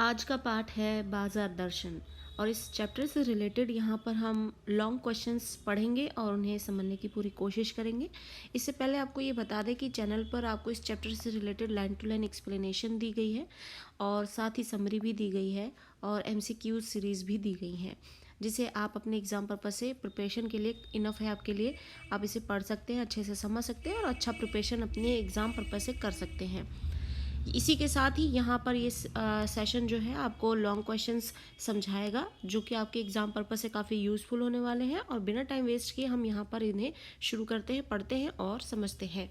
आज का पाठ है बाजार दर्शन और इस चैप्टर से रिलेटेड यहाँ पर हम लॉन्ग क्वेश्चंस पढ़ेंगे और उन्हें समझने की पूरी कोशिश करेंगे। इससे पहले आपको ये बता दें कि चैनल पर आपको इस चैप्टर से related line to line explanation दी गई है और साथ ही समरी भी दी गई है और MCQ सीरीज़ भी दी गई है, जिसे आप अपने एग्ज़ाम पर्पज़ से प्रिपरेशन के लिए इनफ है आपके लिए। आप इसे पढ़ सकते हैं, अच्छे से समझ सकते हैं और अच्छा प्रिपरेशन अपने एग्ज़ाम पर्पज़ से कर सकते हैं। इसी के साथ ही यहाँ पर ये सेशन जो है आपको लॉन्ग क्वेश्चंस समझाएगा, जो कि आपके एग्ज़ाम पर्पज से काफ़ी यूज़फुल होने वाले हैं। और बिना टाइम वेस्ट किए हम यहाँ पर इन्हें शुरू करते हैं, पढ़ते हैं और समझते हैं।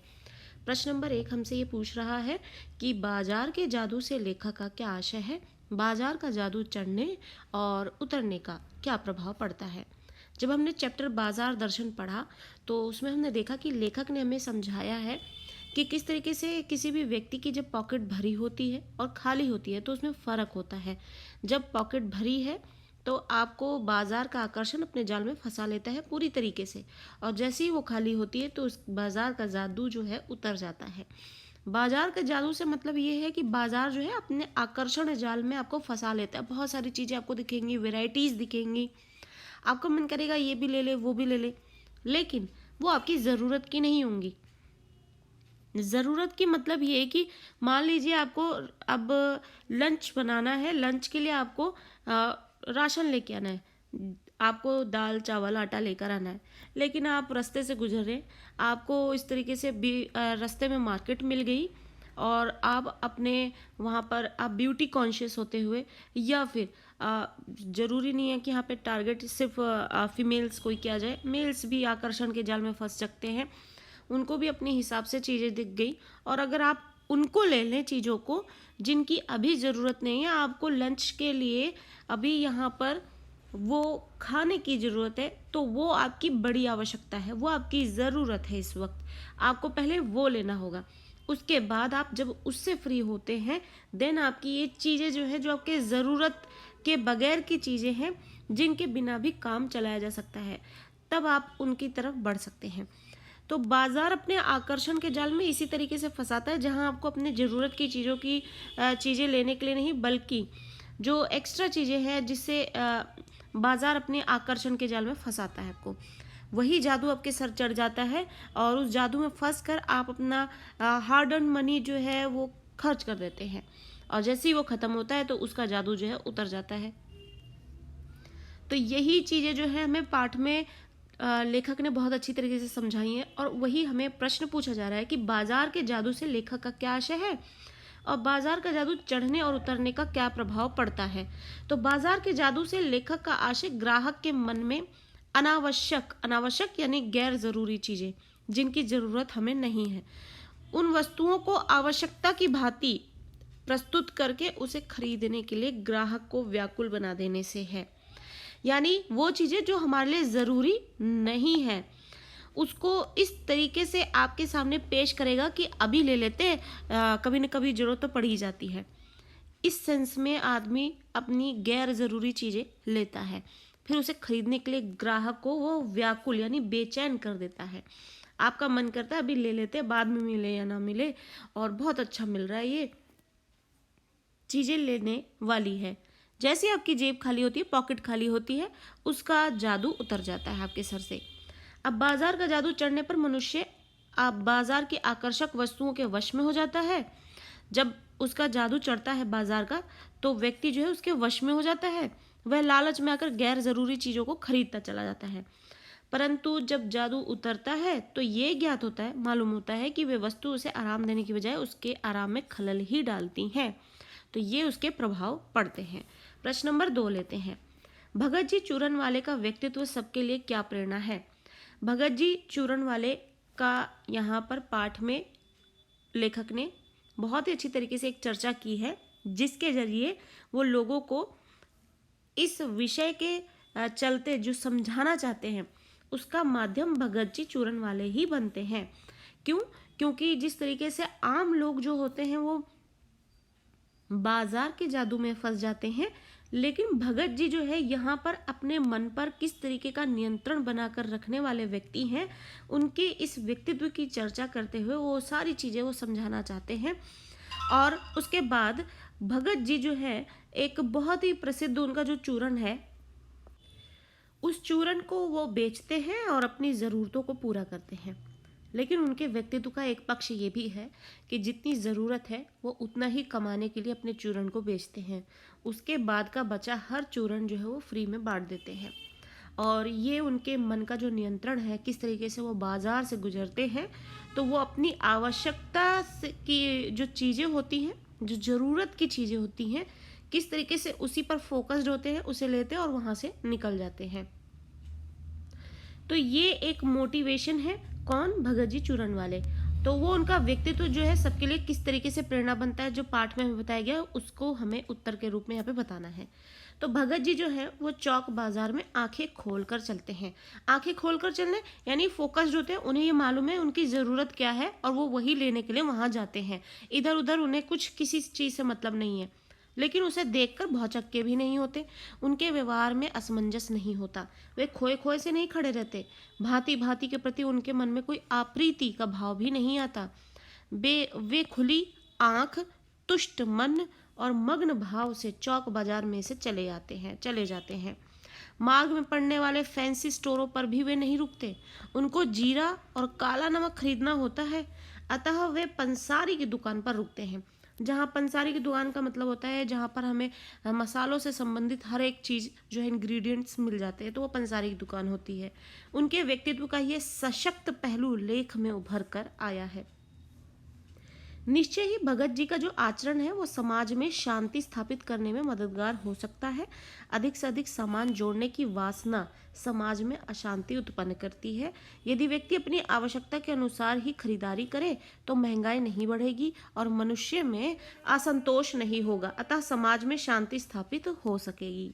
प्रश्न नंबर 1 हमसे ये पूछ रहा है कि बाजार के जादू से लेखक का क्या आशय है। बाजार का जादू चढ़ने और उतरने का क्या प्रभाव पड़ता है। जब हमने चैप्टर बाजार दर्शन पढ़ा तो उसमें हमने देखा कि लेखक ने हमें समझाया है कि किस तरीके से किसी भी व्यक्ति की जब पॉकेट भरी होती है और खाली होती है तो उसमें फ़र्क होता है। जब पॉकेट भरी है तो आपको बाजार का आकर्षण अपने जाल में फंसा लेता है पूरी तरीके से, और जैसे ही वो खाली होती है तो उस बाजार का जादू जो है उतर जाता है। बाजार के जादू से मतलब ये है कि बाजार जो है अपने आकर्षण जाल में आपको फंसा लेता है। बहुत सारी चीज़ें आपको दिखेंगी, वेराइटीज़ दिखेंगी, आपका मन करेगा ये भी ले ले वो भी ले ले, लेकिन वो आपकी ज़रूरत की नहीं होंगी। ज़रूरत की मतलब ये है कि मान लीजिए आपको अब लंच बनाना है, लंच के लिए आपको राशन लेके आना है, आपको दाल चावल आटा लेकर आना है, लेकिन आप रास्ते से गुजर रहे हैं, आपको इस तरीके से रास्ते में मार्केट मिल गई और आप अपने वहाँ पर आप ब्यूटी कॉन्शियस होते हुए, या फिर ज़रूरी नहीं है कि यहाँ पे टारगेट सिर्फ फीमेल्स को ही किया जाए, मेल्स भी आकर्षण के जाल में फंस सकते हैं। उनको भी अपने हिसाब से चीज़ें दिख गई और अगर आप उनको ले लें चीज़ों को जिनकी अभी ज़रूरत नहीं है, आपको लंच के लिए अभी यहाँ पर वो खाने की ज़रूरत है, तो वो आपकी बड़ी आवश्यकता है, वो आपकी ज़रूरत है इस वक्त, आपको पहले वो लेना होगा। उसके बाद आप जब उससे फ्री होते हैं देन आपकी ये चीज़ें जो है, जो आपके ज़रूरत के बगैर की चीज़ें हैं जिनके बिना भी काम चलाया जा सकता है, तब आप उनकी तरफ बढ़ सकते हैं। तो बाजार अपने आकर्षण के जाल में इसी तरीके से फंसाता है, जहां आपको अपने ज़रूरत की चीज़ों की चीज़ें लेने के लिए नहीं, बल्कि जो एक्स्ट्रा चीज़ें हैं जिससे बाजार अपने आकर्षण के जाल में फंसाता है आपको, वही जादू आपके सर चढ़ जाता है और उस जादू में फंस कर आप अपना हार्ड अर्न मनी जो है वो खर्च कर देते हैं, और जैसे ही वो ख़त्म होता है तो उसका जादू जो है उतर जाता है। तो यही चीज़ें जो है हमें पाठ में लेखक ने बहुत अच्छी तरीके से समझाई है, और वही हमें प्रश्न पूछा जा रहा है कि बाजार के जादू से लेखक का क्या आशय है और बाजार का जादू चढ़ने और उतरने का क्या प्रभाव पड़ता है। तो बाजार के जादू से लेखक का आशय ग्राहक के मन में अनावश्यक यानी गैर जरूरी चीजें जिनकी जरूरत हमें नहीं है, उन वस्तुओं को आवश्यकता की भांति प्रस्तुत करके उसे खरीदने के लिए ग्राहक को व्याकुल बना देने से है। यानी वो चीज़ें जो हमारे लिए ज़रूरी नहीं है उसको इस तरीके से आपके सामने पेश करेगा कि अभी ले लेते हैं, कभी न कभी ज़रूरत तो पड़ ही जाती है। इस सेंस में आदमी अपनी गैर ज़रूरी चीज़ें लेता है, फिर उसे खरीदने के लिए ग्राहक को वो व्याकुल यानी बेचैन कर देता है। आपका मन करता है अभी ले लेते हैं, बाद में मिले या ना मिले, और बहुत अच्छा मिल रहा है, ये चीज़ें लेने वाली है। जैसे आपकी जेब खाली होती है, पॉकेट खाली होती है, उसका जादू उतर जाता है आपके सर से। अब बाजार का जादू चढ़ने पर मनुष्य आप बाजार की आकर्षक वस्तुओं के वश में हो जाता है। जब उसका जादू चढ़ता है बाजार का, तो व्यक्ति जो है उसके वश में हो जाता है, वह लालच में आकर गैर जरूरी चीज़ों को खरीदता चला जाता है। परंतु जब जादू उतरता है तो ये ज्ञात होता है, मालूम होता है कि वे वस्तु उसे आराम देने की बजाय उसके आराम में खलल ही डालती हैं। तो ये उसके प्रभाव पड़ते हैं। प्रश्न नंबर 2 लेते हैं। भगत जी चूरन वाले का व्यक्तित्व सबके लिए क्या प्रेरणा है। भगत जी चूरन वाले का यहाँ पर पाठ में लेखक ने बहुत ही अच्छी तरीके से एक चर्चा की है, जिसके जरिए वो लोगों को इस विषय के चलते जो समझाना चाहते हैं उसका माध्यम भगत जी चूरन वाले ही बनते हैं। क्यों? क्योंकि जिस तरीके से आम लोग जो होते हैं वो बाजार के जादू में फंस जाते हैं, लेकिन भगत जी जो है यहाँ पर अपने मन पर किस तरीके का नियंत्रण बनाकर रखने वाले व्यक्ति हैं, उनके इस व्यक्तित्व की चर्चा करते हुए वो सारी चीज़ें वो समझाना चाहते हैं। और उसके बाद भगत जी जो है एक बहुत ही प्रसिद्ध उनका जो चूर्ण है, उस चूर्ण को वो बेचते हैं और अपनी ज़रूरतों को पूरा करते हैं। लेकिन उनके व्यक्तित्व का एक पक्ष ये भी है कि जितनी ज़रूरत है वो उतना ही कमाने के लिए अपने चूर्ण को बेचते हैं। उसके बाद का बचा हर चूर्ण जो है वो फ्री में बांट देते हैं। और ये उनके मन का जो नियंत्रण है, किस तरीके से वो बाजार से गुजरते हैं, तो वो अपनी आवश्यकता से की जो चीज़ें होती हैं, जो ज़रूरत की चीज़ें होती हैं, किस तरीके से उसी पर फोकस्ड होते हैं, उसे लेते हैं और वहाँ से निकल जाते हैं। तो ये एक मोटिवेशन है, कौन? भगत जी चूरन वाले। तो वो उनका व्यक्तित्व जो है सबके लिए किस तरीके से प्रेरणा बनता है, जो पाठ में हमें बताया गया, उसको हमें उत्तर के रूप में यहाँ पे बताना है। तो भगत जी जो है वो चौक बाजार में आंखें खोलकर चलते हैं। आंखें खोलकर चलने यानी फोकस्ड होते हैं, उन्हें ये मालूम है उनकी ज़रूरत क्या है और वो वही लेने के लिए वहाँ जाते हैं। इधर उधर उन्हें कुछ किसी चीज़ से मतलब नहीं है, लेकिन उसे देखकर भौचक्के भी नहीं होते। उनके व्यवहार में असमंजस नहीं होता। वे खोए खोए से नहीं खड़े रहते। भांति भांति के प्रति उनके मन में कोई अप्रीति का भाव भी नहीं आता। वे खुली आंख, तुष्ट मन और मग्न भाव से चौक बाजार में से चले जाते हैं। मार्ग में पड़ने वाले फैंसी स्टोरों पर भी वे नहीं रुकते। उनको जीरा और काला नमक खरीदना होता है, अतः वे पंसारी की दुकान पर रुकते हैं। जहाँ पंसारी की दुकान का मतलब होता है जहाँ पर हमें मसालों से संबंधित हर एक चीज़ जो है इंग्रेडिएंट्स मिल जाते हैं, तो वो पंसारी की दुकान होती है। उनके व्यक्तित्व का ये सशक्त पहलू लेख में उभर कर आया है। निश्चय ही भगत जी का जो आचरण है वो समाज में शांति स्थापित करने में मददगार हो सकता है। अधिक से अधिक सामान जोड़ने की वासना समाज में अशांति उत्पन्न करती है। यदि व्यक्ति अपनी आवश्यकता के अनुसार ही खरीदारी करे तो महंगाई नहीं बढ़ेगी और मनुष्य में असंतोष नहीं होगा, अतः समाज में शांति स्थापित हो सकेगी।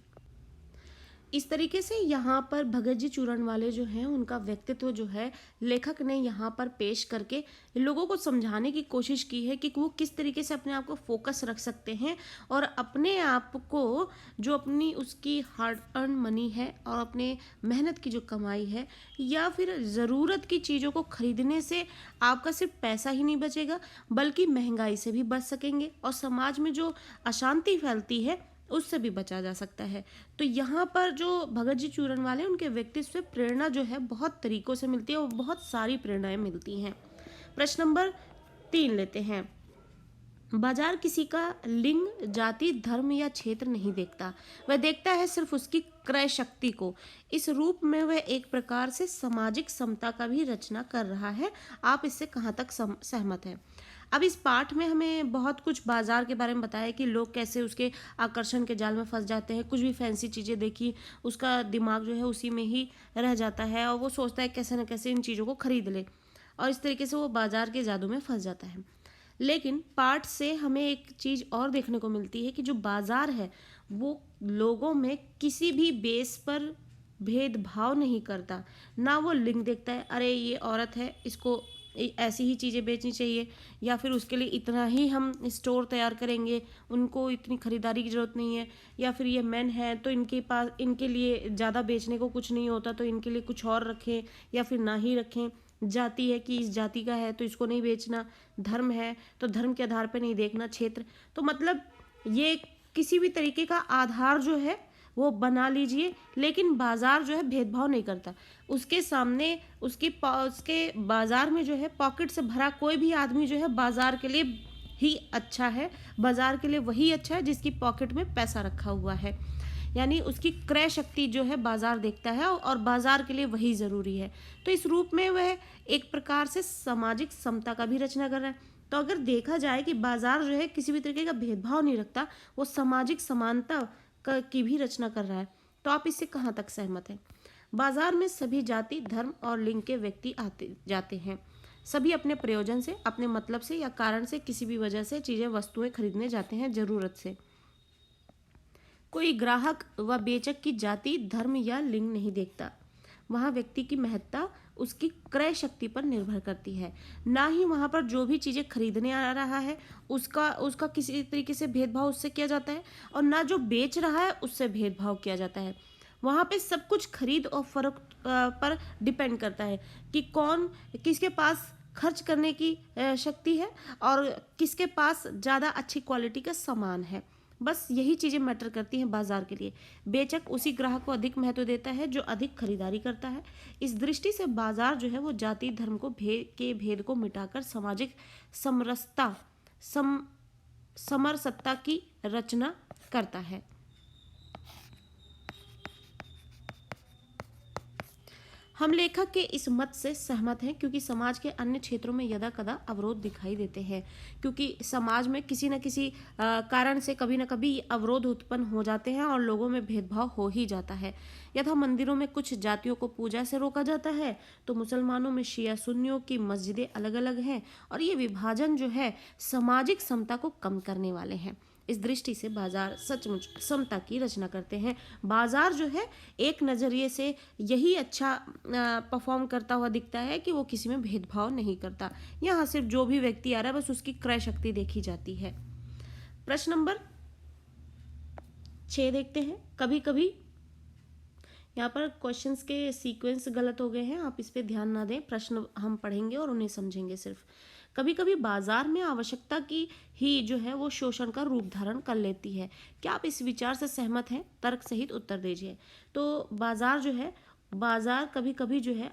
इस तरीके से यहाँ पर भगत जी चूरण वाले जो हैं उनका व्यक्तित्व जो है लेखक ने यहाँ पर पेश करके लोगों को समझाने की कोशिश की है कि वो किस तरीके से अपने आप को फोकस रख सकते हैं और अपने आप को जो अपनी उसकी हार्ड अर्न मनी है और अपने मेहनत की जो कमाई है या फिर ज़रूरत की चीज़ों को खरीदने से आपका सिर्फ पैसा ही नहीं बचेगा बल्कि महंगाई से भी बच सकेंगे और समाज में जो अशांति फैलती है उससे भी बचा जा सकता है। तो यहाँ पर जो भगत जी चूरण वाले उनके व्यक्तित्व से प्रेरणा जो है बहुत तरीकों से मिलती है और बहुत सारी प्रेरणाएं मिलती हैं। प्रश्न नंबर 3 लेते हैं। बाजार किसी का लिंग, जाति, धर्म या क्षेत्र नहीं देखता, वह देखता है सिर्फ उसकी क्रय शक्ति को। इस रूप में वह एक प्रकार से सामाजिक समता का भी रचना कर रहा है। आप इससे कहाँ तक सहमत हैं? अब इस पाठ में हमें बहुत कुछ बाजार के बारे में बताया कि लोग कैसे उसके आकर्षण के जाल में फंस जाते हैं। कुछ भी फैंसी चीज़ें देखी, उसका दिमाग जो है उसी में ही रह जाता है और वो सोचता है कैसे न कैसे इन चीज़ों को खरीद ले और इस तरीके से वो बाजार के जादू में फंस जाता है। लेकिन पाठ से हमें एक चीज़ और देखने को मिलती है कि जो बाजार है वो लोगों में किसी भी बेस पर भेदभाव नहीं करता। ना वो लिंग देखता है, अरे ये औरत है इसको ऐसी ही चीज़ें बेचनी चाहिए या फिर उसके लिए इतना ही हम स्टोर तैयार करेंगे, उनको इतनी खरीदारी की ज़रूरत नहीं है, या फिर ये मेन है तो इनके पास इनके लिए ज़्यादा बेचने को कुछ नहीं होता तो इनके लिए कुछ और रखें या फिर ना ही रखें। जाति है कि इस जाति का है तो इसको नहीं बेचना, धर्म है तो धर्म के आधार पर नहीं देखना, क्षेत्र, तो मतलब ये किसी भी तरीके का आधार जो है वो बना लीजिए, लेकिन बाजार जो है भेदभाव नहीं करता। उसके सामने उसके बाजार में जो है पॉकेट से भरा कोई भी आदमी जो है बाजार के लिए ही अच्छा है, बाजार के लिए वही अच्छा है जिसकी पॉकेट में पैसा रखा हुआ है। यानी उसकी क्रय शक्ति जो है बाजार देखता है और बाजार के लिए वही ज़रूरी है। तो इस रूप में वह एक प्रकार से सामाजिक समता का भी रचना कर रहा है। तो अगर देखा जाए कि बाजार जो है किसी भी तरीके का भेदभाव नहीं रखता, वो सामाजिक समानता की भी रचना कर रहा है। तो आप इससे कहाँ तक सहमत हैं? बाजार में सभी जाति, धर्म और लिंग के व्यक्ति आते जाते हैं। सभी अपने प्रयोजन से, अपने मतलब से या कारण से, किसी भी वजह से चीज़ें वस्तुएं खरीदने जाते हैं ज़रूरत से। कोई ग्राहक व बेचक की जाति, धर्म या लिंग नहीं देखता। वहाँ व्यक्ति की महत्ता उसकी क्रय शक्ति पर निर्भर करती है, ना ही वहाँ पर जो भी चीज़ें खरीदने आ रहा है उसका किसी तरीके से भेदभाव उससे किया जाता है और ना जो बेच रहा है उससे भेदभाव किया जाता है। वहाँ पे सब कुछ खरीद और फरोख्त पर डिपेंड करता है कि कौन किसके पास खर्च करने की शक्ति है और किसके पास ज़्यादा अच्छी क्वालिटी का सामान है। बस यही चीज़ें मैटर करती हैं बाजार के लिए। बेचक उसी ग्राहक को अधिक महत्व देता है जो अधिक खरीदारी करता है। इस दृष्टि से बाजार जो है वो जाति धर्म को भेद को मिटाकर सामाजिक समरसता समरसत्ता की रचना करता है। हम लेखक के इस मत से सहमत हैं क्योंकि समाज के अन्य क्षेत्रों में यदा कदा अवरोध दिखाई देते हैं, क्योंकि समाज में किसी न किसी कारण से कभी न कभी अवरोध उत्पन्न हो जाते हैं और लोगों में भेदभाव हो ही जाता है। यथा मंदिरों में कुछ जातियों को पूजा से रोका जाता है तो मुसलमानों में शिया सुन्नियों की मस्जिदें अलग अलग हैं और ये विभाजन जो है सामाजिक समता को कम करने वाले हैं। इस दृष्टि से बाजार सचमुच समता की रचना करते हैं। बाजार जो है एक नज़रिए से यही अच्छा परफॉर्म करता हुआ दिखता है कि वो किसी में भेदभाव नहीं करता। यहाँ सिर्फ जो भी व्यक्ति आ रहा है बस उसकी क्रय शक्ति देखी जाती है। प्रश्न नंबर 6 देखते हैं। कभी कभी यहाँ पर क्वेश्चंस के सीक्वेंस गलत हो गए हैं, आप इस पे ध्यान ना दें। प्रश्न हम पढ़ेंगे और उन्हें समझेंगे सिर्फ। कभी कभी बाजार में आवश्यकता की ही जो है वो शोषण का रूप धारण कर लेती है। क्या आप इस विचार से सहमत हैं? तर्क सहित उत्तर दीजिए। तो बाजार जो है, बाजार कभी कभी जो है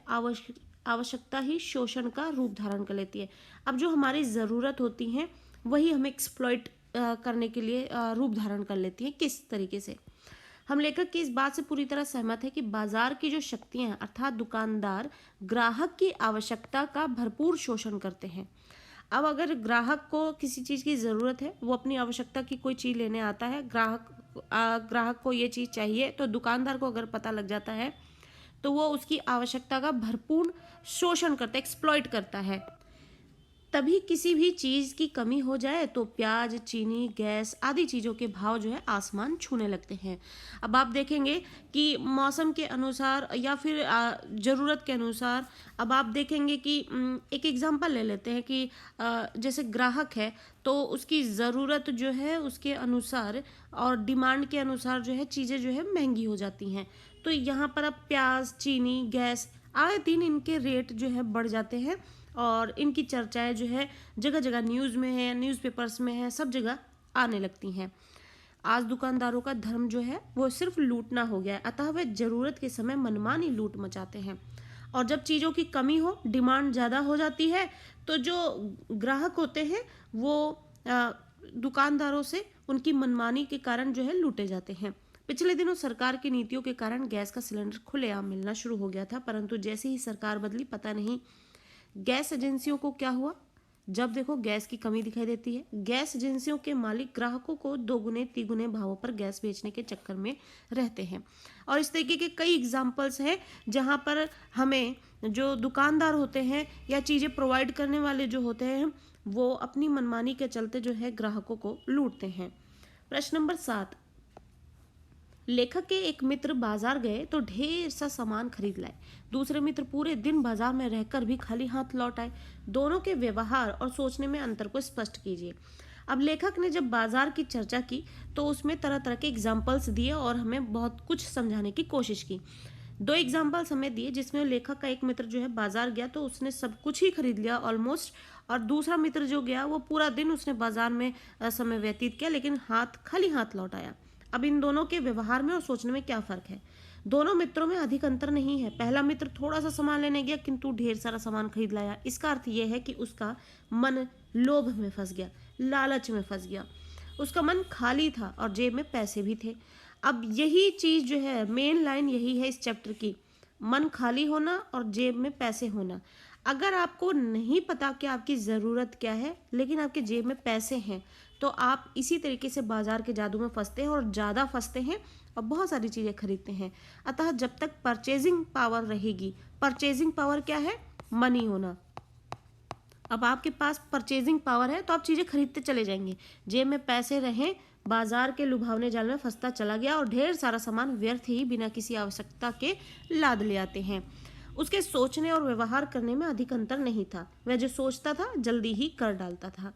आवश्यकता ही शोषण का रूप धारण कर लेती है। अब जो हमारी ज़रूरत होती है वही हमें एक्सप्लॉइट करने के लिए रूप धारण कर लेती है। किस तरीके से? हम लेखक की इस बात से पूरी तरह सहमत है कि बाजार की जो शक्तियां हैं अर्थात दुकानदार ग्राहक की आवश्यकता का भरपूर शोषण करते हैं। अब अगर ग्राहक को किसी चीज़ की ज़रूरत है, वो अपनी आवश्यकता की कोई चीज़ लेने आता है, ग्राहक को ये चीज़ चाहिए, तो दुकानदार को अगर पता लग जाता है तो वो उसकी आवश्यकता का भरपूर शोषण करता है, एक्सप्लॉइट करता है। तभी किसी भी चीज़ की कमी हो जाए तो प्याज, चीनी, गैस आदि चीज़ों के भाव जो है आसमान छूने लगते हैं। अब आप देखेंगे कि मौसम के अनुसार या फिर ज़रूरत के अनुसार, अब आप देखेंगे कि एक एग्जांपल ले लेते हैं कि जैसे ग्राहक है तो उसकी ज़रूरत जो है उसके अनुसार और डिमांड के अनुसार जो है चीज़ें जो है महंगी हो जाती हैं। तो यहाँ पर अब प्याज, चीनी, गैस आए दिन इनके रेट जो है बढ़ जाते हैं और इनकी चर्चाएं जो है जगह जगह न्यूज़ में है, न्यूज़पेपर्स में है, सब जगह आने लगती हैं। आज दुकानदारों का धर्म जो है वो सिर्फ लूटना हो गया है, अतः वे ज़रूरत के समय मनमानी लूट मचाते हैं। और जब चीज़ों की कमी हो, डिमांड ज़्यादा हो जाती है, तो जो ग्राहक होते हैं वो दुकानदारों से उनकी मनमानी के कारण जो है लूटे जाते हैं। पिछले दिनों सरकार की नीतियों के कारण गैस का सिलेंडर खुलेआम मिलना शुरू हो गया था, परंतु जैसे ही सरकार बदली पता नहीं गैस एजेंसियों को क्या हुआ। जब देखो गैस की कमी दिखाई देती है, गैस एजेंसियों के मालिक ग्राहकों को दोगुने तिगुने भावों पर गैस बेचने के चक्कर में रहते हैं। और इस तरीके के कई एग्जाम्पल्स हैं जहां पर हमें जो दुकानदार होते हैं या चीज़ें प्रोवाइड करने वाले जो होते हैं वो अपनी मनमानी के चलते जो है ग्राहकों को लूटते हैं। प्रश्न नंबर 7। लेखक के एक मित्र बाजार गए तो ढेर सा सामान खरीद लाए। दूसरे मित्र पूरे दिन बाजार में रहकर भी खाली हाथ लौट आए। दोनों के व्यवहार और सोचने में अंतर को स्पष्ट कीजिए। अब लेखक ने जब बाजार की चर्चा की तो उसमें तरह तरह के एग्जाम्पल्स दिए और हमें बहुत कुछ समझाने की कोशिश की। 2 एग्जाम्पल्स हमें दिए जिसमें लेखक का एक मित्र जो है बाजार गया तो उसने सब कुछ ही खरीद लिया ऑलमोस्ट, और दूसरा मित्र जो गया वो पूरा दिन उसने बाजार में समय व्यतीत किया लेकिन खाली हाथ लौट आया। अब इन दोनों के व्यवहार में और सोचने में क्या फ़र्क है? दोनों मित्रों में अधिक अंतर नहीं है। पहला मित्र थोड़ा सा सामान लेने गया किंतु ढेर सारा सामान खरीद लाया। इसका अर्थ यह है कि उसका मन लोभ में फंस गया, लालच में फंस गया। उसका मन खाली था और जेब में पैसे भी थे। अब यही चीज़ जो है, मेन लाइन यही है इस चैप्टर की, मन खाली होना और जेब में पैसे होना। अगर आपको नहीं पता कि आपकी ज़रूरत क्या है लेकिन आपके जेब में पैसे हैं तो आप इसी तरीके से बाजार के जादू में फंसते हैं और ज़्यादा फंसते हैं और बहुत सारी चीज़ें खरीदते हैं। अतः जब तक परचेजिंग पावर रहेगी, परचेजिंग पावर क्या है? मनी होना। अब आपके पास परचेजिंग पावर है तो आप चीज़ें खरीदते चले जाएंगे। जेब में पैसे रहें, बाजार के लुभावने जाल में फंसता चला गया और ढेर सारा सामान व्यर्थ ही बिना किसी आवश्यकता के लाद ले आते हैं। उसके सोचने और व्यवहार करने में अधिक अंतर नहीं था। वह जो सोचता था जल्दी ही कर डालता था।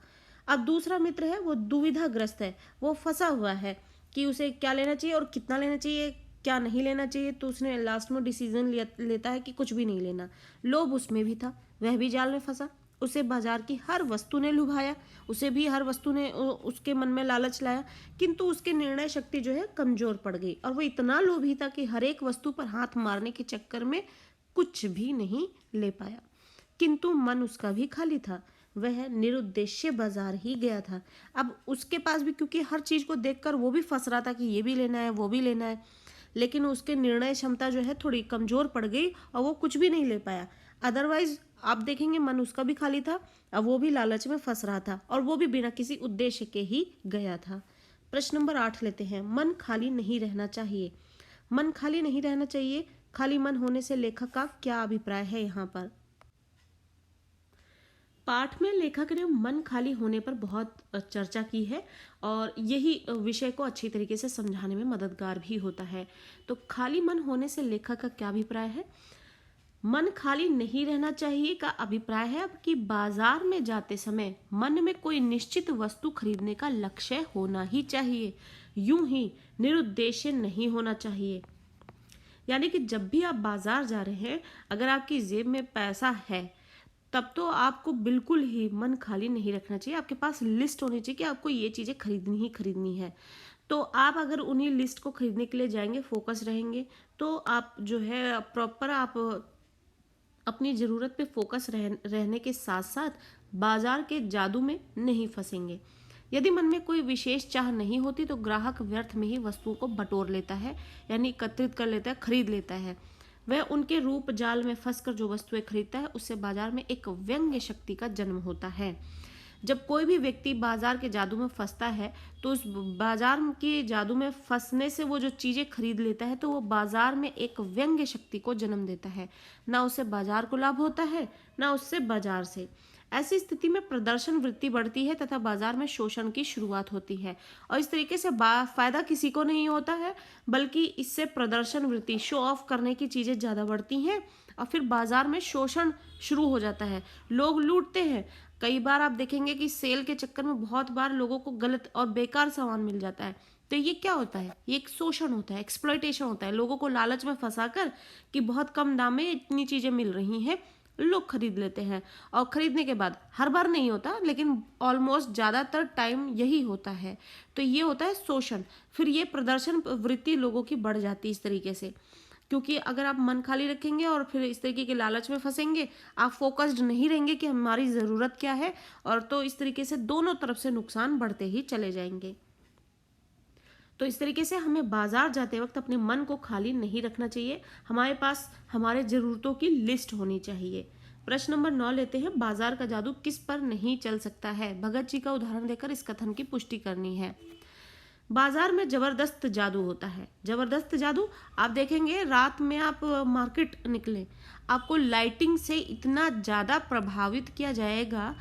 अब दूसरा मित्र है वो दुविधाग्रस्त है, वो फंसा हुआ है कि उसे क्या लेना चाहिए और कितना लेना चाहिए, क्या नहीं लेना चाहिए। तो उसने लास्ट में डिसीजन लेता है कि कुछ भी नहीं लेना। लोभ उसमें भी था, वह भी जाल में फंसा। उसे बाजार की हर वस्तु ने लुभाया, उसे भी हर वस्तु ने उसके मन में लालच लाया, किंतु उसकी निर्णय शक्ति जो है कमजोर पड़ गई और वो इतना लोभी था कि हर एक वस्तु पर हाथ मारने के चक्कर में कुछ भी नहीं ले पाया। किंतु मन उसका भी खाली था, वह निरुद्देश्य बाजार ही गया था। अब उसके पास भी, क्योंकि हर चीज को देखकर वो भी फंस रहा था कि ये भी लेना है वो भी लेना है, लेकिन उसके निर्णय क्षमता जो है थोड़ी कमजोर पड़ गई और वो कुछ भी नहीं ले पाया। अदरवाइज आप देखेंगे मन उसका भी खाली था, अब वो भी लालच में फंस रहा था और वो भी बिना किसी उद्देश्य के ही गया था। प्रश्न नंबर 8 लेते हैं। मन खाली नहीं रहना चाहिए। मन खाली नहीं रहना चाहिए, खाली मन होने से लेखक का क्या अभिप्राय है यहाँ पर? पाठ में लेखक ने मन खाली होने पर बहुत चर्चा की है और यही विषय को अच्छी तरीके से समझाने में मददगार भी होता है। तो खाली मन होने से लेखक का क्या अभिप्राय है? मन खाली नहीं रहना चाहिए का अभिप्राय है अब कि बाजार में जाते समय मन में कोई निश्चित वस्तु खरीदने का लक्ष्य होना ही चाहिए, यूं ही निरुद्देश्य नहीं होना चाहिए। यानी कि जब भी आप बाजार जा रहे हैं, अगर आपकी जेब में पैसा है तब तो आपको बिल्कुल ही मन खाली नहीं रखना चाहिए। आपके पास लिस्ट होनी चाहिए कि आपको ये चीज़ें खरीदनी ही खरीदनी है। तो आप अगर उन्हीं लिस्ट को खरीदने के लिए जाएंगे, फोकस रहेंगे, तो आप जो है प्रॉपर आप अपनी ज़रूरत पे फोकस रहने के साथ साथ बाजार के जादू में नहीं फंसेंगे। यदि मन में कोई विशेष चाह नहीं होती तो ग्राहक व्यर्थ में ही वस्तुओं को बटोर लेता है, यानी एकत्रित कर लेता है, खरीद लेता है। वह उनके रूप जाल में फंसकर जो वस्तुएं खरीदता है उससे बाजार में एक व्यंग्य शक्ति का जन्म होता है। जब कोई भी व्यक्ति बाजार के जादू में फंसता है तो उस बाजार के जादू में फंसने से वो जो चीजें खरीद लेता है तो वो बाजार में एक व्यंग्य शक्ति को जन्म देता है। ना उसे बाजार को लाभ होता है, ना उससे बाजार से। ऐसी स्थिति में प्रदर्शन वृत्ति बढ़ती है तथा बाजार में शोषण की शुरुआत होती है और इस तरीके से फायदा किसी को नहीं होता है, बल्कि इससे प्रदर्शन वृत्ति, शो ऑफ करने की चीजें ज्यादा बढ़ती हैं और फिर बाजार में शोषण शुरू हो जाता है। लोग लूटते हैं। कई बार आप देखेंगे कि सेल के चक्कर में बहुत बार लोगों को गलत और बेकार सामान मिल जाता है। तो ये क्या होता है? ये एक शोषण होता है, एक्सप्लॉयटेशन होता है। लोगों को लालच में फंसाकर कि बहुत कम दाम में इतनी चीजें मिल रही हैं, लोग खरीद लेते हैं और खरीदने के बाद, हर बार नहीं होता लेकिन ऑलमोस्ट ज़्यादातर टाइम यही होता है। तो ये होता है शोषण। फिर ये प्रदर्शन वृत्ति लोगों की बढ़ जाती है इस तरीके से, क्योंकि अगर आप मन खाली रखेंगे और फिर इस तरीके के लालच में फंसेंगे, आप फोकस्ड नहीं रहेंगे कि हमारी ज़रूरत क्या है, और तो इस तरीके से दोनों तरफ से नुकसान बढ़ते ही चले जाएंगे। तो इस तरीके से हमें बाजार जाते वक्त अपने मन को खाली नहीं रखना चाहिए। हमारे पास हमारे ज़रूरतों की लिस्ट होनी चाहिए। प्रश्न नंबर 9 लेते हैं। बाजार का जादू किस पर नहीं चल सकता है? भगत जी का उदाहरण देकर इस कथन की पुष्टि करनी है। बाजार में जबरदस्त जादू होता है। जबरदस्त जादू आप देखेंगे, रात में आप मार्केट निकले, आपको लाइटिंग से इतना ज़्यादा प्रभावित किया जाएगा,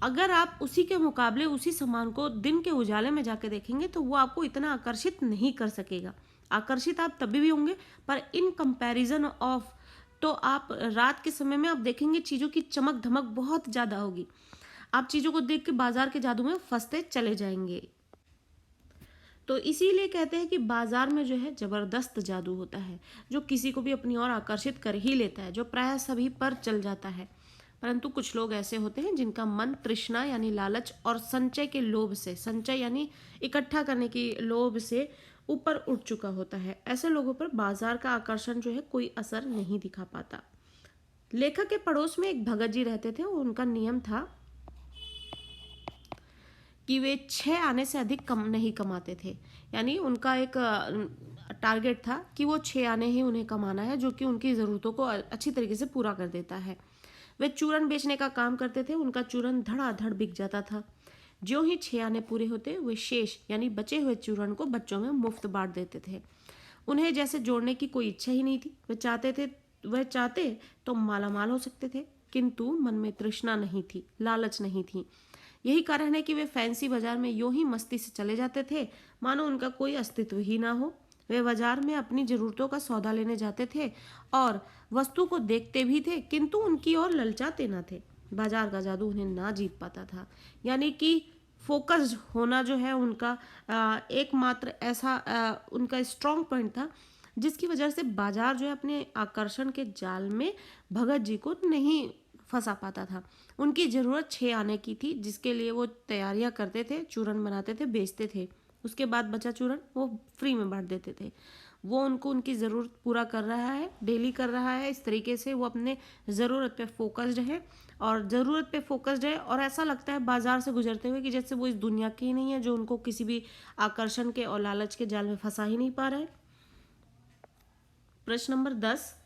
अगर आप उसी के मुकाबले उसी सामान को दिन के उजाले में जाके देखेंगे तो वो आपको इतना आकर्षित नहीं कर सकेगा। आकर्षित आप तभी भी होंगे, पर इन कंपैरिजन ऑफ, तो आप रात के समय में आप देखेंगे चीज़ों की चमक धमक बहुत ज़्यादा होगी। आप चीज़ों को देख के बाजार के जादू में फंसते चले जाएंगे। तो इसीलिए कहते हैं कि बाजार में जो है जबरदस्त जादू होता है, जो किसी को भी अपनी ओर आकर्षित कर ही लेता है, जो प्रायः सभी पर चल जाता है। परंतु कुछ लोग ऐसे होते हैं जिनका मन तृष्णा यानी लालच और संचय के लोभ से, संचय यानी इकट्ठा करने की लोभ से ऊपर उठ चुका होता है। ऐसे लोगों पर बाजार का आकर्षण जो है कोई असर नहीं दिखा पाता। लेखक के पड़ोस में एक भगत जी रहते थे। उनका नियम था कि वे 6 आने से अधिक कम नहीं कमाते थे। यानी उनका एक टारगेट था कि वो 6 आने ही उन्हें कमाना है, जो कि उनकी ज़रूरतों को अच्छी तरीके से पूरा कर देता है। वे चूरन बेचने का काम करते थे। उनका चूरन धड़ाधड़ बिक जाता था। जो ही 6 आने पूरे होते, वे शेष यानी बचे हुए चूरन को बच्चों में मुफ्त बांट देते थे। उन्हें जैसे जोड़ने की कोई इच्छा ही नहीं थी। वह चाहते तो मालामाल हो सकते थे, किंतु मन में तृष्णा नहीं थी, लालच नहीं थी। यही कारण है कि वे फैंसी बाजार में यूं ही मस्ती से चले जाते थे, मानो उनका कोई अस्तित्व ही ना हो। वे बाजार में अपनी जरूरतों का सौदा लेने जाते थे और वस्तु को देखते भी थे, किंतु उनकी ओर ललचाते ना थे। बाजार का जादू उन्हें ना जीत पाता था। यानी कि फोकस्ड होना जो है उनका एकमात्र ऐसा उनका स्ट्रॉन्ग पॉइंट था, जिसकी वजह से बाजार जो है अपने आकर्षण के जाल में भगत जी को नहीं फंसा पाता था। उनकी ज़रूरत 6 आने की थी, जिसके लिए वो तैयारियां करते थे, चूरन बनाते थे, बेचते थे। उसके बाद बचा चूरन वो फ्री में बांट देते थे। वो उनको उनकी ज़रूरत पूरा कर रहा है, डेली कर रहा है। इस तरीके से वो अपने ज़रूरत पे फोकस्ड है, और ज़रूरत पे फोकस्ड है, और ऐसा लगता है बाजार से गुजरते हुए कि जैसे वो इस दुनिया की ही नहीं है, जो उनको किसी भी आकर्षण के और लालच के जाल में फंसा ही नहीं पा रहा है। प्रश्न नंबर 10,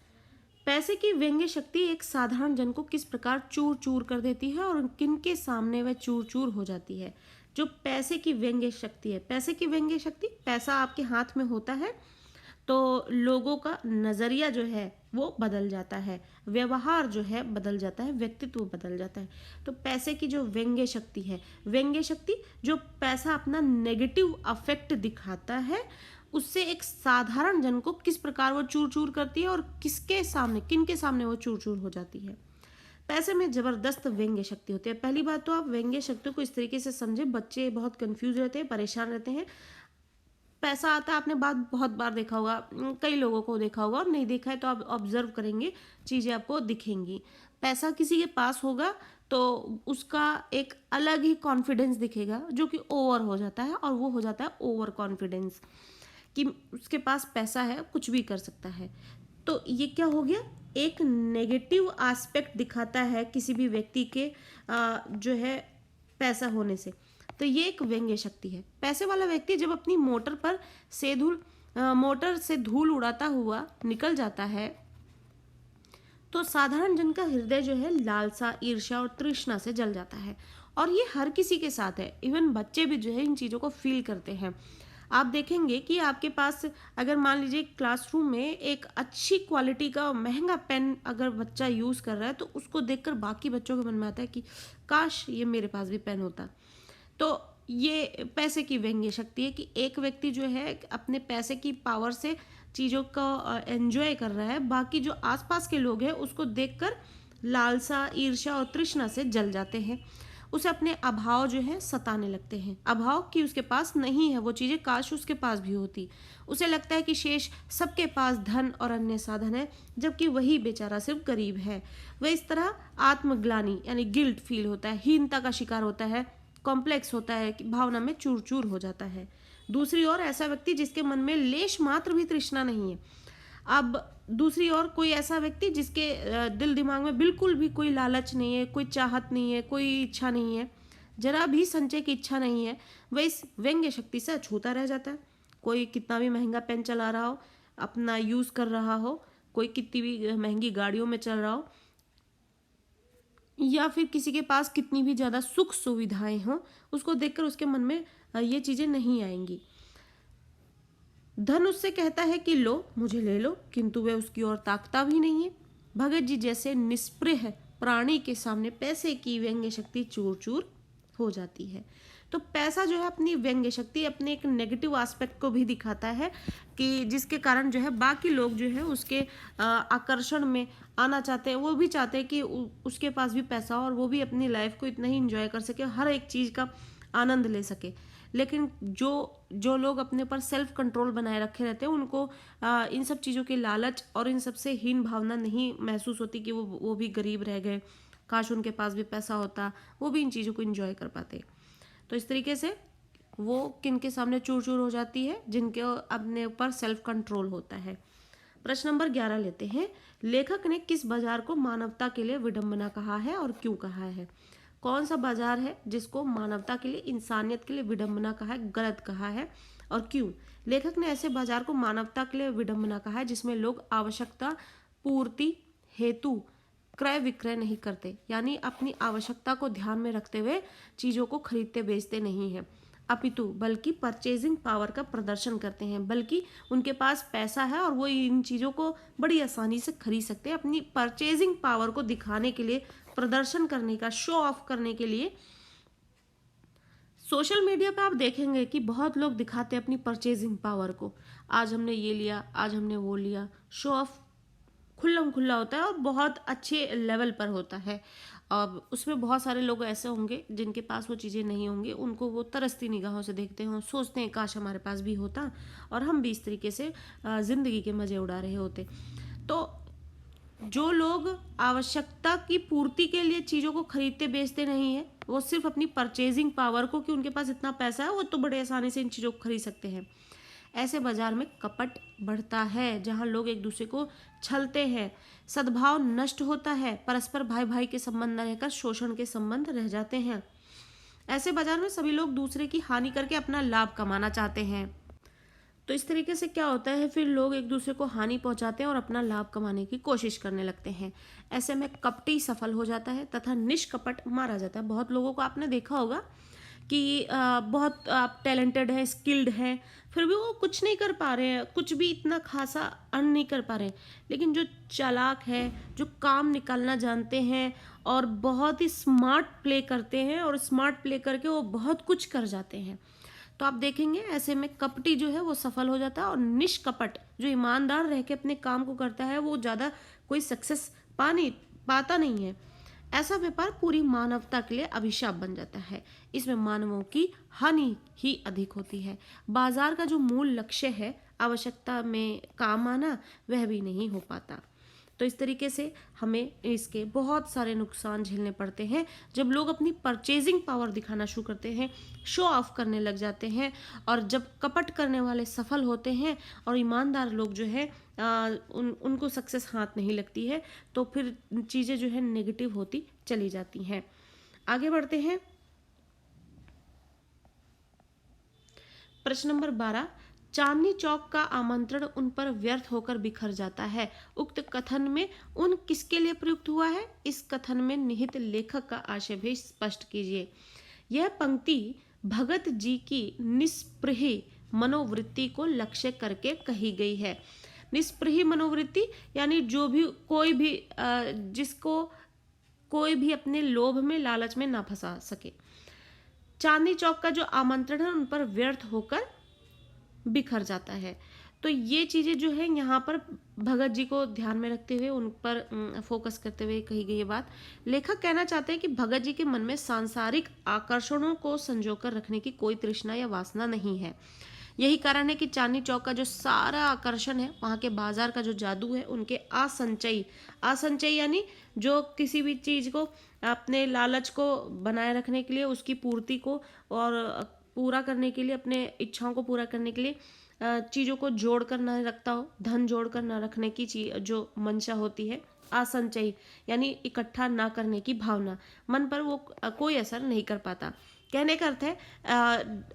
पैसे की व्यंग्य शक्ति एक साधारण जन को किस प्रकार चूर चूर कर देती है और किन के सामने वह चूर चूर हो जाती है? जो पैसे की व्यंग्य शक्ति है, पैसे की व्यंग्य शक्ति, पैसा आपके हाथ में होता है तो लोगों का नज़रिया जो है वो बदल जाता है, व्यवहार जो है बदल जाता है, व्यक्तित्व बदल जाता है। तो पैसे की जो व्यंग्य शक्ति है, व्यंग्य शक्ति जो पैसा अपना नेगेटिव अफेक्ट दिखाता है, उससे एक साधारण जन को किस प्रकार वो चूर चूर करती है और किसके सामने, किन के सामने वो चूर चूर हो जाती है। पैसे में जबरदस्त व्यंग्य शक्ति होती है। पहली बात तो आप व्यंग्य शक्ति को इस तरीके से समझे, बच्चे बहुत कंफ्यूज रहते हैं, परेशान रहते हैं। पैसा आता है, आपने बात बहुत बार देखा होगा, कई लोगों को देखा होगा, और नहीं देखा है तो आप ऑब्जर्व करेंगे, चीज़ें आपको दिखेंगी। पैसा किसी के पास होगा तो उसका एक अलग ही कॉन्फिडेंस दिखेगा, जो कि ओवर हो जाता है, और वो हो जाता है ओवर कॉन्फिडेंस, कि उसके पास पैसा है, कुछ भी कर सकता है। तो ये क्या हो गया, एक नेगेटिव एस्पेक्ट दिखाता है किसी भी व्यक्ति के जो है पैसा होने से। तो ये एक व्यंग्य शक्ति है। पैसे वाला व्यक्ति जब अपनी मोटर से धूल उड़ाता हुआ निकल जाता है, तो साधारण जन का हृदय जो है लालसा, ईर्ष्या और तृष्णा से जल जाता है। और ये हर किसी के साथ है, इवन बच्चे भी जो है इन चीज़ों को फील करते हैं। आप देखेंगे कि आपके पास अगर मान लीजिए क्लासरूम में एक अच्छी क्वालिटी का महंगा पेन अगर बच्चा यूज़ कर रहा है, तो उसको देखकर बाकी बच्चों के मन में आता है कि काश ये मेरे पास भी पेन होता। तो ये पैसे की व्यंग्य शक्ति है कि एक व्यक्ति जो है अपने पैसे की पावर से चीज़ों का एंजॉय कर रहा है, बाकी जो आसपास के लोग हैं उसको देखकर लालसा, ईर्ष्या और तृष्णा से जल जाते हैं। उसे अपने अभाव जो है सताने लगते हैं, अभाव कि उसके पास नहीं है वो चीज़ें, काश उसके पास भी होती। उसे लगता है कि शेष सबके पास धन और अन्य साधन है, जबकि वही बेचारा सिर्फ गरीब है। वह इस तरह आत्मग्लानि यानी गिल्ट फील होता है, हीनता का शिकार होता है, कॉम्प्लेक्स होता है, कि भावना में चूर चूर हो जाता है। दूसरी ओर ऐसा व्यक्ति जिसके मन में लेश मात्र भी तृष्णा नहीं है। अब दूसरी ओर कोई ऐसा व्यक्ति जिसके दिल दिमाग में बिल्कुल भी कोई लालच नहीं है, कोई चाहत नहीं है, कोई इच्छा नहीं है, जरा भी संचय की इच्छा नहीं है, वह इस व्यंग्य शक्ति से अछूता रह जाता है। कोई कितना भी महंगा पेन चला रहा हो, अपना यूज़ कर रहा हो, कोई कितनी भी महंगी गाड़ियों में चल रहा हो, या फिर किसी के पास कितनी भी ज़्यादा सुख सुविधाएं हों, उसको देखकर उसके मन में ये चीज़ें नहीं आएंगी। धन उससे कहता है कि लो, मुझे ले लो, किंतु वह उसकी ओर ताकता भी नहीं है। भगत जी जैसे निष्प्रिय प्राणी के सामने पैसे की व्यंग्य शक्ति चूर चूर हो जाती है। तो पैसा जो है अपनी व्यंग्य शक्ति, अपने एक नेगेटिव एस्पेक्ट को भी दिखाता है, कि जिसके कारण जो है बाकी लोग जो है उसके आकर्षण में आना चाहते हैं। वो भी चाहते हैं कि उसके पास भी पैसा हो और वो भी अपनी लाइफ को इतना ही इंजॉय कर सके, हर एक चीज़ का आनंद ले सके। लेकिन जो लोग अपने पर सेल्फ कंट्रोल बनाए रखे रहते हैं, उनको इन सब चीज़ों के लालच और इन सब से हीन भावना नहीं महसूस होती कि वो भी गरीब रह गए, काश उनके पास भी पैसा होता, वो भी इन चीज़ों को इंजॉय कर पाते। तो इस तरीके से वो किन के सामने चूर चूर हो जाती है, जिनके अपने ऊपर सेल्फ कंट्रोल होता है। प्रश्न नंबर 11 लेते हैं। लेखक ने किस बाजार को मानवता के लिए विडंबना कहा है और क्यों कहा है? कौन सा बाजार है जिसको मानवता के लिए, इंसानियत के लिए विडंबना कहा है, गलत कहा है, और क्यों? लेखक ने ऐसे बाजार को मानवता के लिए विडंबना कहा है जिसमें लोग आवश्यकता पूर्ति हेतु क्रय विक्रय नहीं करते, यानी अपनी आवश्यकता को ध्यान में रखते हुए चीज़ों को खरीदते बेचते नहीं हैं, अपितु बल्कि परचेजिंग पावर का प्रदर्शन करते हैं। बल्कि उनके पास पैसा है और वो इन चीज़ों को बड़ी आसानी से खरीद सकते हैं, अपनी परचेजिंग पावर को दिखाने के लिए, प्रदर्शन करने का, शो ऑफ करने के लिए। सोशल मीडिया पे आप देखेंगे कि बहुत लोग दिखाते हैं अपनी परचेजिंग पावर को, आज हमने ये लिया, आज हमने वो लिया। शो ऑफ खुल्लम खुल्ला होता है और बहुत अच्छे लेवल पर होता है। अब उसमें बहुत सारे लोग ऐसे होंगे जिनके पास वो चीज़ें नहीं होंगी, उनको वो तरसती निगाहों से देखते हों, सोचते हैं काश हमारे पास भी होता और हम भी इस तरीके से ज़िंदगी के मज़े उड़ा रहे होते। तो जो लोग आवश्यकता की पूर्ति के लिए चीज़ों को खरीदते बेचते नहीं है, वो सिर्फ अपनी परचेजिंग पावर को, कि उनके पास इतना पैसा है वो तो बड़े आसानी से इन चीज़ों को खरीद सकते हैं, ऐसे बाजार में कपट बढ़ता है, जहां लोग एक दूसरे को छलते हैं, सद्भाव नष्ट होता है, परस्पर भाई भाई के संबंध न रहकर शोषण के संबंध रह जाते हैं। ऐसे बाजार में सभी लोग दूसरे की हानि करके अपना लाभ कमाना चाहते हैं। तो इस तरीके से क्या होता है, फिर लोग एक दूसरे को हानि पहुंचाते हैं और अपना लाभ कमाने की कोशिश करने लगते हैं। ऐसे में कपटी सफल हो जाता है तथा निष्कपट मारा जाता है। बहुत लोगों को आपने देखा होगा कि बहुत आप टैलेंटेड हैं, स्किल्ड हैं, फिर भी वो कुछ नहीं कर पा रहे हैं, कुछ भी इतना खासा अर्न नहीं कर पा रहे हैं। लेकिन जो चालाक है, जो काम निकालना जानते हैं और बहुत ही स्मार्ट प्ले करते हैं, और स्मार्ट प्ले करके वो बहुत कुछ कर जाते हैं, तो आप देखेंगे ऐसे में कपटी जो है वो सफल हो जाता है, और निष्कपट जो ईमानदार रह के अपने काम को करता है वो ज़्यादा कोई सक्सेस पाता नहीं है। ऐसा व्यापार पूरी मानवता के लिए अभिशाप बन जाता है। इसमें मानवों की हानि ही अधिक होती है। बाजार का जो मूल लक्ष्य है, आवश्यकता में काम आना, वह भी नहीं हो पाता। तो इस तरीके से हमें इसके बहुत सारे नुकसान झेलने पड़ते हैं जब लोग अपनी परचेजिंग पावर दिखाना शुरू करते हैं, शो ऑफ करने लग जाते हैं, और जब कपट करने वाले सफल होते हैं और ईमानदार लोग जो है उनको सक्सेस हाथ नहीं लगती है, तो फिर चीज़ें जो है नेगेटिव होती चली जाती हैं। आगे बढ़ते हैं। प्रश्न नंबर 12, चांदनी चौक का आमंत्रण उन पर व्यर्थ होकर बिखर जाता है। उक्त कथन में उन किसके लिए प्रयुक्त हुआ है? इस कथन में निहित लेखक का आशय भी स्पष्ट कीजिए। यह पंक्ति भगत जी की निस्पृही मनोवृत्ति को लक्ष्य करके कही गई है। निस्पृही मनोवृत्ति यानी जो भी कोई भी जिसको कोई भी अपने लोभ में, लालच में ना फंसा सके। चांदनी चौक का जो आमंत्रण है उन पर व्यर्थ होकर बिखर जाता है। तो ये चीज़ें जो है यहाँ पर भगत जी को ध्यान में रखते हुए, उन पर फोकस करते हुए कही गई ये बात। लेखक कहना चाहते हैं कि भगत जी के मन में सांसारिक आकर्षणों को संजोकर रखने की कोई तृष्णा या वासना नहीं है। यही कारण है कि चांदनी चौक का जो सारा आकर्षण है, वहाँ के बाजार का जो जादू है, उनके असंचयी यानी जो किसी भी चीज़ को अपने लालच को बनाए रखने के लिए, उसकी पूर्ति को और पूरा करने के लिए, अपने इच्छाओं को पूरा करने के लिए चीज़ों को जोड़ कर न रखता हो, धन जोड़ कर न रखने की चीज जो मंशा होती है, असंचयी यानी इकट्ठा ना करने की भावना, मन पर वो कोई असर नहीं कर पाता। कहने का अर्थ है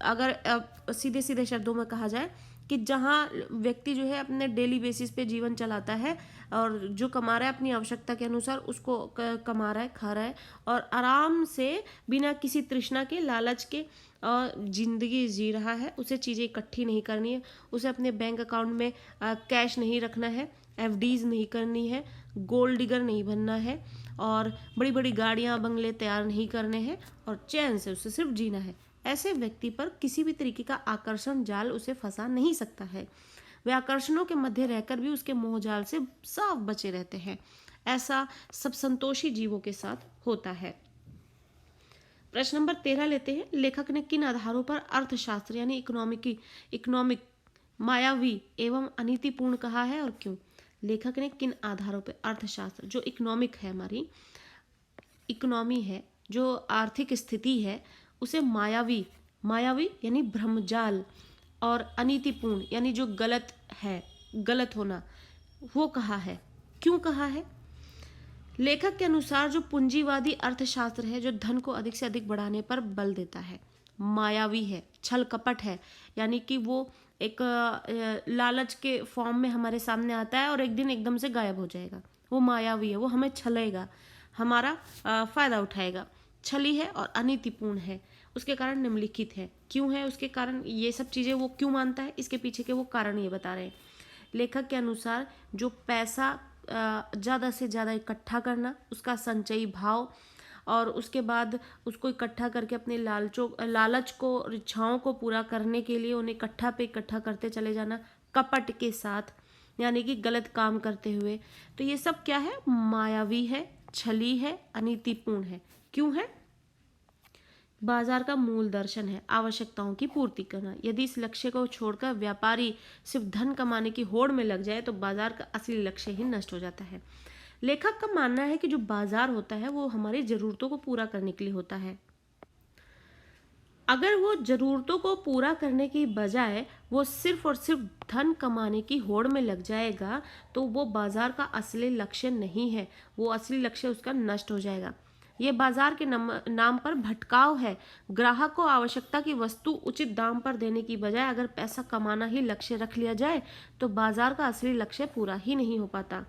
अगर सीधे सीधे शब्दों में कहा जाए कि जहाँ व्यक्ति जो है अपने डेली बेसिस पे जीवन चलाता है और जो कमा रहा है अपनी आवश्यकता के अनुसार उसको कमा रहा है, खा रहा है और आराम से बिना किसी तृष्णा के, लालच के जिंदगी जी रहा है, उसे चीज़ें इकट्ठी नहीं करनी है, उसे अपने बैंक अकाउंट में कैश नहीं रखना है, एफडीज नहीं करनी है, गोल्ड डिगर नहीं बनना है, और बड़ी बड़ी गाड़ियाँ बंगले तैयार नहीं करने हैं, और चैन से उसे सिर्फ जीना है। ऐसे व्यक्ति पर किसी भी तरीके का आकर्षण जाल उसे फंसा नहीं सकता है। वे आकर्षणों के मध्य रहकर भी उसके मोहजाल से साफ बचे रहते हैं। ऐसा सब संतोषी जीवों के साथ होता है। प्रश्न नंबर 13 लेते हैं। लेखक ने किन आधारों पर अर्थशास्त्र यानी इकोनॉमिक मायावी एवं अनीतिपूर्ण कहा है और क्यों? लेखक ने किन आधारों पर अर्थशास्त्र, जो इकोनॉमिक है, हमारी इकोनॉमी है, जो आर्थिक स्थिति है, उसे मायावी यानी भ्रमजाल, और अनीतिपूर्ण यानी जो गलत है, गलत होना, वो कहा है। क्यों कहा है? लेखक के अनुसार जो पूंजीवादी अर्थशास्त्र है, जो धन को अधिक से अधिक बढ़ाने पर बल देता है, मायावी है, छल कपट है, यानी कि वो एक लालच के फॉर्म में हमारे सामने आता है और एक दिन एकदम से गायब हो जाएगा। वो मायावी है, वो हमें छलेगा, हमारा फायदा उठाएगा, छली है और अनीतिपूर्ण है। उसके कारण निम्नलिखित है। क्यों है उसके कारण? ये सब चीज़ें वो क्यों मानता है, इसके पीछे के वो कारण ये बता रहे हैं। लेखक के अनुसार जो पैसा ज़्यादा से ज़्यादा इकट्ठा करना, उसका संचयी भाव, और उसके बाद उसको इकट्ठा करके अपने लालच को, इच्छाओं को पूरा करने के लिए उन्हें इकट्ठा पे इकट्ठा करते चले जाना, कपट के साथ, यानी कि गलत काम करते हुए। तो ये सब क्या है? मायावी है, छली है, अनीतिपूर्ण है। क्यों है? बाजार का मूल दर्शन है आवश्यकताओं की पूर्ति करना। यदि इस लक्ष्य को छोड़कर व्यापारी सिर्फ धन कमाने की होड़ में लग जाए तो बाजार का असली लक्ष्य ही नष्ट हो जाता है। लेखक का मानना है कि जो बाजार होता है वो हमारी ज़रूरतों को पूरा करने के लिए होता है। अगर वो ज़रूरतों को पूरा करने की बजाय वो सिर्फ और सिर्फ धन कमाने की होड़ में लग जाएगा, तो वो बाजार का असली लक्ष्य नहीं है, वो असली लक्ष्य उसका नष्ट हो जाएगा। ये बाजार के नाम पर भटकाव है। ग्राहक को आवश्यकता की वस्तु उचित दाम पर देने की बजाय अगर पैसा कमाना ही लक्ष्य रख लिया जाए, तो बाजार का असली लक्ष्य पूरा ही नहीं हो पाता।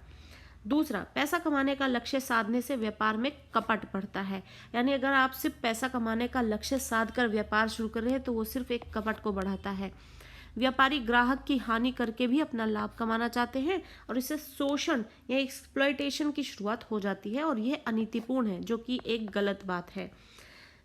दूसरा, पैसा कमाने का लक्ष्य साधने से व्यापार में कपट बढ़ता है। यानी अगर आप सिर्फ पैसा कमाने का लक्ष्य साध कर व्यापार शुरू कर रहे हैं, तो वो सिर्फ एक कपट को बढ़ाता है। व्यापारी ग्राहक की हानि करके भी अपना लाभ कमाना चाहते हैं, और इससे शोषण या एक्सप्लॉयटेशन की शुरुआत हो जाती है, और यह अनीतिपूर्ण है, जो कि एक गलत बात है।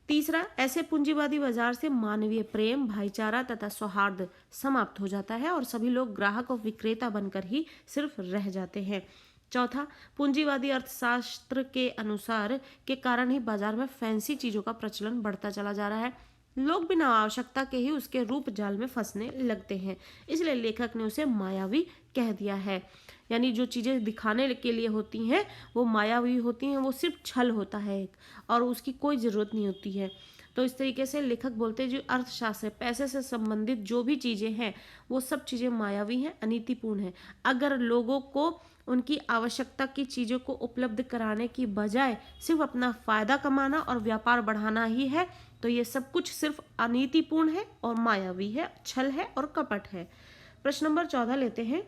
तीसरा, ऐसे पूंजीवादी बाजार से मानवीय प्रेम, भाईचारा तथा सौहार्द समाप्त हो जाता है, और सभी लोग ग्राहक और विक्रेता बनकर ही सिर्फ रह जाते हैं। चौथा, पूंजीवादी अर्थशास्त्र के अनुसार के कारण ही बाजार में फैंसी चीजों का प्रचलन बढ़ता चला जा रहा है। लोग बिना आवश्यकता के ही उसके रूप जाल में फंसने लगते हैं, इसलिए लेखक ने उसे मायावी कह दिया है। यानी जो चीजें दिखाने के लिए होती हैं वो मायावी होती हैं, वो सिर्फ छल होता है एक, और उसकी कोई जरूरत नहीं होती है। तो इस तरीके से लेखक बोलते हैं जो अर्थशास्त्र, पैसे से संबंधित जो भी चीजें हैं वो सब चीजें मायावी हैं, अनीतिपूर्ण हैं। अगर लोगों को उनकी आवश्यकता की चीज़ों को उपलब्ध कराने की बजाय सिर्फ अपना फायदा कमाना और व्यापार बढ़ाना ही है, तो ये सब कुछ सिर्फ अनीतिपूर्ण है और मायावी है, छल है और कपट है। प्रश्न नंबर 14 लेते हैं।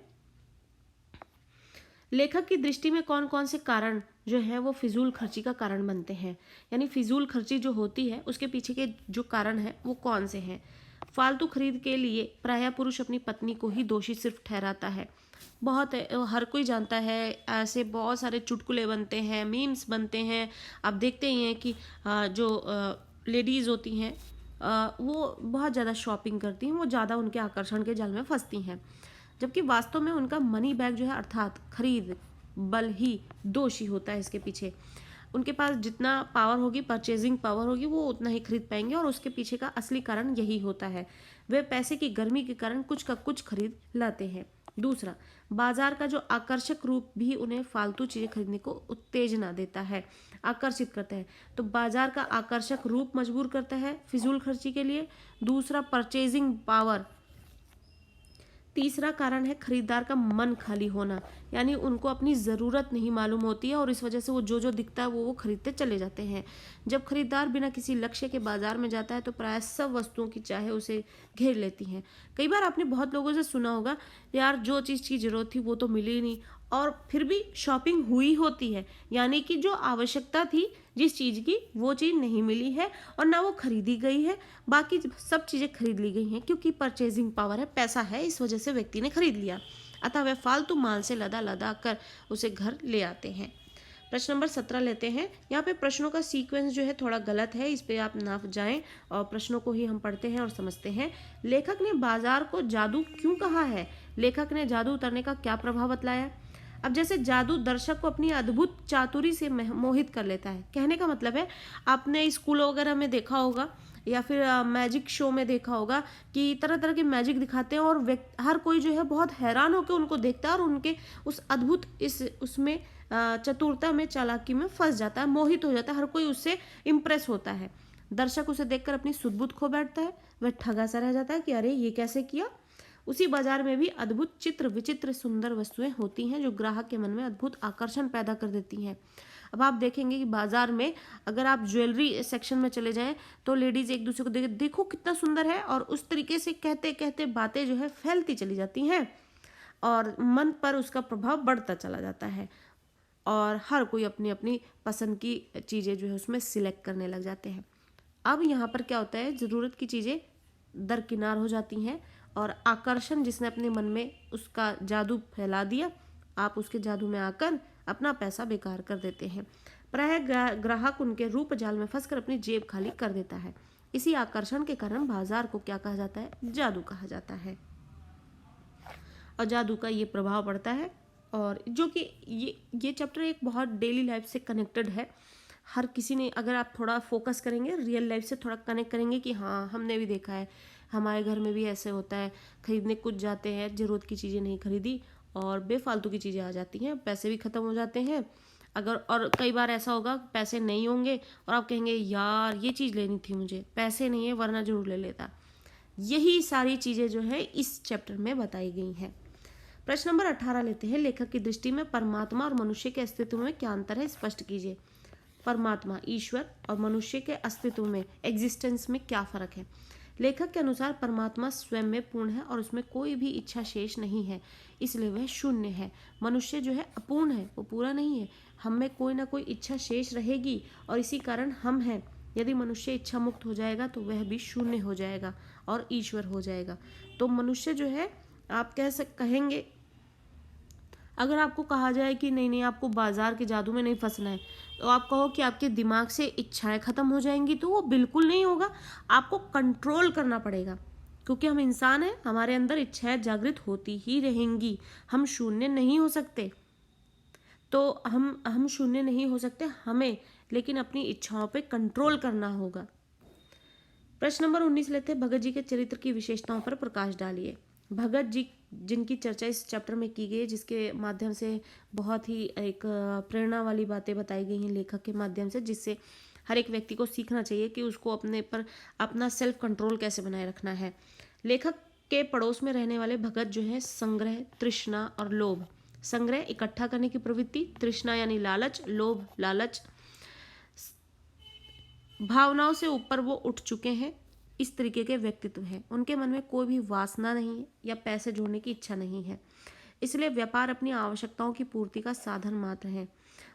लेखक की दृष्टि में कौन कौन से कारण जो है वो फिजूल खर्ची का कारण बनते हैं। यानी फिजूल खर्ची जो होती है उसके पीछे के जो कारण है वो कौन से हैं। फालतू खरीद के लिए प्रायः पुरुष अपनी पत्नी को ही दोषी सिर्फ ठहराता है। बहुत हर कोई जानता है, ऐसे बहुत सारे चुटकुले बनते हैं, मीम्स बनते हैं। आप देखते ही हैं कि जो लेडीज़ होती हैं वो बहुत ज़्यादा शॉपिंग करती हैं, वो ज़्यादा उनके आकर्षण के जाल में फंसती हैं, जबकि वास्तव में उनका मनी बैग जो है अर्थात खरीद बल ही दोषी होता है इसके पीछे। उनके पास जितना पावर होगी, परचेजिंग पावर होगी, वो उतना ही खरीद पाएंगे, और उसके पीछे का असली कारण यही होता है। वे पैसे की गर्मी के कारण कुछ का कुछ खरीद लाते हैं। दूसरा, बाजार का जो आकर्षक रूप भी उन्हें फालतू चीजें खरीदने को उत्तेजना देता है, आकर्षित करता है। तो बाजार का आकर्षक रूप मजबूर करता है फिजूल खर्ची के लिए। दूसरा, परचेजिंग पावर। तीसरा कारण है खरीदार का मन खाली होना, यानी उनको अपनी ज़रूरत नहीं मालूम होती है, और इस वजह से वो जो जो दिखता है वो खरीदते चले जाते हैं। जब खरीदार बिना किसी लक्ष्य के बाजार में जाता है तो प्राय सब वस्तुओं की चाहे उसे घेर लेती हैं। कई बार आपने बहुत लोगों से सुना होगा, यार जो चीज़ की ज़रूरत थी वो तो मिली नहीं, और फिर भी शॉपिंग हुई होती है। यानी कि जो आवश्यकता थी जिस चीज़ की वो चीज़ नहीं मिली है, और ना वो खरीदी गई है, बाकी सब चीज़ें खरीद ली गई हैं, क्योंकि परचेजिंग पावर है, पैसा है, इस वजह से व्यक्ति ने खरीद लिया। अतः वह फालतू माल से लदा लदा कर उसे घर ले आते हैं। प्रश्न नंबर 17 लेते हैं। यहाँ पे प्रश्नों का सीक्वेंस जो है थोड़ा गलत है, इस पे आप ना जाएं और प्रश्नों को ही हम पढ़ते हैं और समझते हैं। लेखक ने बाजार को जादू क्यों कहा है? लेखक ने जादू उतरने का क्या प्रभाव बतलाया? अब जैसे जादू दर्शक को अपनी अद्भुत चातुरी से मोहित कर लेता है, कहने का मतलब है आपने स्कूल वगैरह में देखा होगा या फिर मैजिक शो में देखा होगा कि तरह तरह के मैजिक दिखाते हैं, और हर कोई जो है बहुत हैरान होकर उनको देखता है, और उनके उस अद्भुत उसमें चतुरता में, चालाकी में फंस जाता है, मोहित हो जाता है, हर कोई उससे इम्प्रेस होता है। दर्शक उसे देखकर अपनी सुध-बुध खो बैठता है, वह ठगा सा रह जाता है कि अरे ये कैसे किया। उसी बाजार में भी अद्भुत चित्र विचित्र सुंदर वस्तुएं होती हैं जो ग्राहक के मन में अद्भुत आकर्षण पैदा कर देती हैं। अब आप देखेंगे कि बाजार में अगर आप ज्वेलरी सेक्शन में चले जाएं तो लेडीज एक दूसरे को देखो कितना सुंदर है, और उस तरीके से कहते कहते बातें जो है फैलती चली जाती हैं, और मन पर उसका प्रभाव बढ़ता चला जाता है, और हर कोई अपनी अपनी पसंद की चीज़ें जो है उसमें सिलेक्ट करने लग जाते हैं। अब यहाँ पर क्या होता है, ज़रूरत की चीज़ें दरकिनार हो जाती हैं, और आकर्षण जिसने अपने मन में उसका जादू फैला दिया, आप उसके जादू में आकर अपना पैसा बेकार कर देते हैं। प्राय ग्राहक उनके रूप जाल में फंसकर अपनी जेब खाली कर देता है। इसी आकर्षण के कारण बाजार को क्या कहा जाता है? जादू कहा जाता है, और जादू का ये प्रभाव पड़ता है, और जो कि ये चैप्टर एक बहुत डेली लाइफ से कनेक्टेड है। हर किसी ने, अगर आप थोड़ा फोकस करेंगे, रियल लाइफ से थोड़ा कनेक्ट करेंगे कि हाँ हमने भी देखा है, हमारे घर में भी ऐसे होता है, खरीदने कुछ जाते हैं, ज़रूरत की चीज़ें नहीं खरीदी और बेफालतू की चीज़ें आ जाती हैं, पैसे भी ख़त्म हो जाते हैं। अगर और कई बार ऐसा होगा पैसे नहीं होंगे और आप कहेंगे यार ये चीज़ लेनी थी मुझे, पैसे नहीं है वरना ज़रूर ले लेता। यही सारी चीज़ें जो है इस चैप्टर में बताई गई हैं। प्रश्न नंबर 18 लेते हैं। लेखक की दृष्टि में परमात्मा और मनुष्य के अस्तित्व में क्या अंतर है, स्पष्ट कीजिए। परमात्मा ईश्वर और मनुष्य के अस्तित्व में एग्जिस्टेंस में क्या फर्क है। लेखक के अनुसार परमात्मा स्वयं में पूर्ण है और उसमें कोई भी इच्छा शेष नहीं है, इसलिए वह शून्य है। मनुष्य जो है अपूर्ण है, वो पूरा नहीं है। हम में कोई ना कोई इच्छा शेष रहेगी और इसी कारण हम हैं। यदि मनुष्य इच्छा मुक्त हो जाएगा तो वह भी शून्य हो जाएगा और ईश्वर हो जाएगा। तो मनुष्य जो है, आप कहेंगे, अगर आपको कहा जाए कि नहीं नहीं आपको बाजार के जादू में नहीं फंसना है, तो आप कहो कि आपके दिमाग से इच्छाएं खत्म हो जाएंगी, तो वो बिल्कुल नहीं होगा। आपको कंट्रोल करना पड़ेगा, क्योंकि हम इंसान हैं, हमारे अंदर इच्छाएं जागृत होती ही रहेंगी। हम शून्य नहीं हो सकते। तो हम शून्य नहीं हो सकते, हमें लेकिन अपनी इच्छाओं पे कंट्रोल करना होगा। प्रश्न नंबर 19 लेते हैं। भगत जी के चरित्र की विशेषताओं पर प्रकाश डालिए। भगत जी जिनकी चर्चा इस चैप्टर में की गई है, जिसके माध्यम से बहुत ही एक प्रेरणा वाली बातें बताई गई हैं लेखक के माध्यम से, जिससे हर एक व्यक्ति को सीखना चाहिए कि उसको अपने पर अपना सेल्फ कंट्रोल कैसे बनाए रखना है। लेखक के पड़ोस में रहने वाले भगत जो है, संग्रह, तृष्णा और लोभ। संग्रह इकट्ठा करने की प्रवृत्ति, तृष्णा यानी लालच, लोभ लालच, भावनाओं से ऊपर वो उठ चुके हैं। इस तरीके के व्यक्तित्व है। उनके मन में कोई भी वासना नहीं है या पैसे जोड़ने की इच्छा नहीं है, इसलिए व्यापार अपनी आवश्यकताओं की पूर्ति का साधन मात्र है।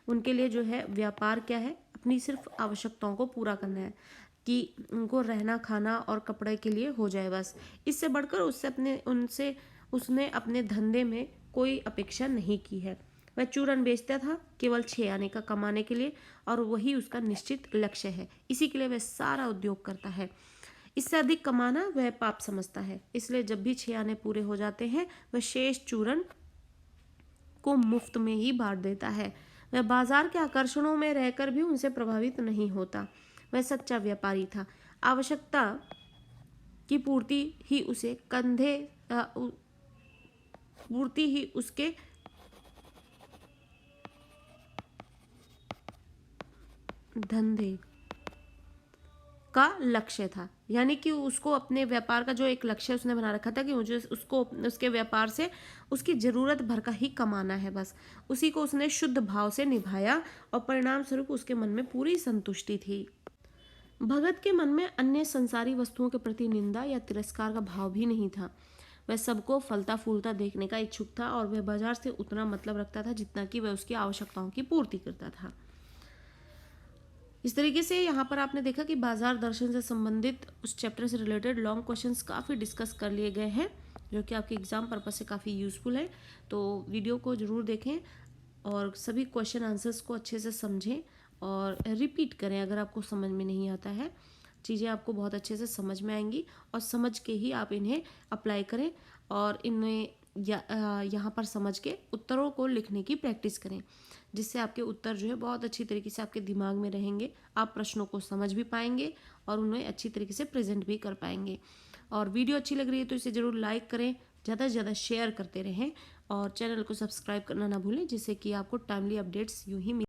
उनके लिए जो है व्यापार क्या है, अपनी सिर्फ आवश्यकताओं को पूरा करना है, कि उनको रहना खाना और कपड़े के लिए हो जाए बस। इससे बढ़कर उसने अपने धंधे में कोई अपेक्षा नहीं की है। वह चूरन बेचता था केवल 6 आने का कमाने के लिए, और वही उसका निश्चित लक्ष्य है। इसी के लिए वह सारा उद्योग करता है। इससे अधिक कमाना वह पाप समझता है, इसलिए जब भी 6 आने पूरे हो जाते हैं वह शेष चूरन को मुफ्त में ही बांट देता है। वह बाजार के आकर्षणों में रहकर भी उनसे प्रभावित नहीं होता। वह सच्चा व्यापारी था। आवश्यकता की पूर्ति ही उसके धंधे का लक्ष्य था। यानी कि उसको अपने व्यापार का जो एक लक्ष्य उसने बना रखा था कि मुझे उसको उसके व्यापार से उसकी ज़रूरत भर का ही कमाना है बस। उसी को उसने शुद्ध भाव से निभाया और परिणाम स्वरूप उसके मन में पूरी संतुष्टि थी। भगत के मन में अन्य संसारी वस्तुओं के प्रति निंदा या तिरस्कार का भाव भी नहीं था। वह सबको फलता फूलता देखने का इच्छुक था और वह बाजार से उतना मतलब रखता था जितना कि वह उसकी आवश्यकताओं की पूर्ति करता था। इस तरीके से यहाँ पर आपने देखा कि बाजार दर्शन से संबंधित उस चैप्टर से रिलेटेड लॉन्ग क्वेश्चंस काफ़ी डिस्कस कर लिए गए हैं, जो कि आपके एग्जाम पर्पस से काफ़ी यूज़फुल है। तो वीडियो को ज़रूर देखें और सभी क्वेश्चन आंसर्स को अच्छे से समझें और रिपीट करें। अगर आपको समझ में नहीं आता है, चीज़ें आपको बहुत अच्छे से समझ में आएंगी और समझ के ही आप इन्हें अप्लाई करें और इन्हें यहाँ पर समझ के उत्तरों को लिखने की प्रैक्टिस करें, जिससे आपके उत्तर जो है बहुत अच्छी तरीके से आपके दिमाग में रहेंगे। आप प्रश्नों को समझ भी पाएंगे और उन्हें अच्छी तरीके से प्रेजेंट भी कर पाएंगे। और वीडियो अच्छी लग रही है तो इसे ज़रूर लाइक करें, ज़्यादा से ज़्यादा शेयर करते रहें और चैनल को सब्सक्राइब करना ना भूलें, जिससे कि आपको टाइमली अपडेट्स यूँ ही